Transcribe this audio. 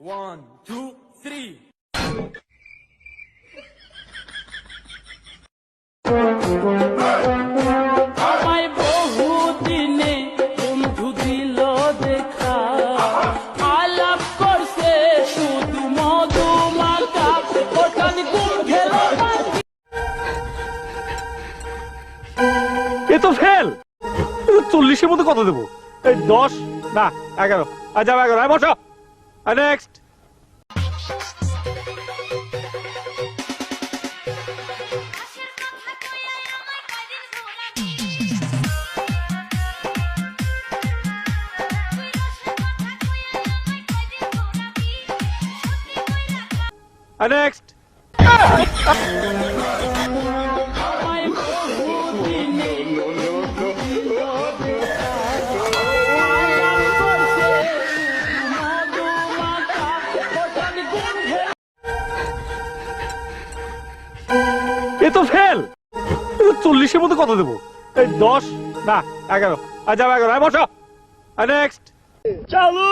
1, 2, 3. আমায় বহু দিনে বন্ধু দিল দেখা, আলাপ করছে শুধু মধুমাখা, ওঠান ঘুম খেল এ তো ফেল। 40-এর মধ্যে কত দেবো? এই 10 না 11। আজ 11। বসো। নেক্সট। নেক্সট। আমায় বহু দিনে বন্ধু দিল দেখা, আলাপ করছে শুধু মধুমাখা, ওঠান ঘুম খেল এ তো ফেল। 40-এর মধ্যে কত দেবো? এই 10 না 11। আজ 11। বসো। নেক্সট। চালু।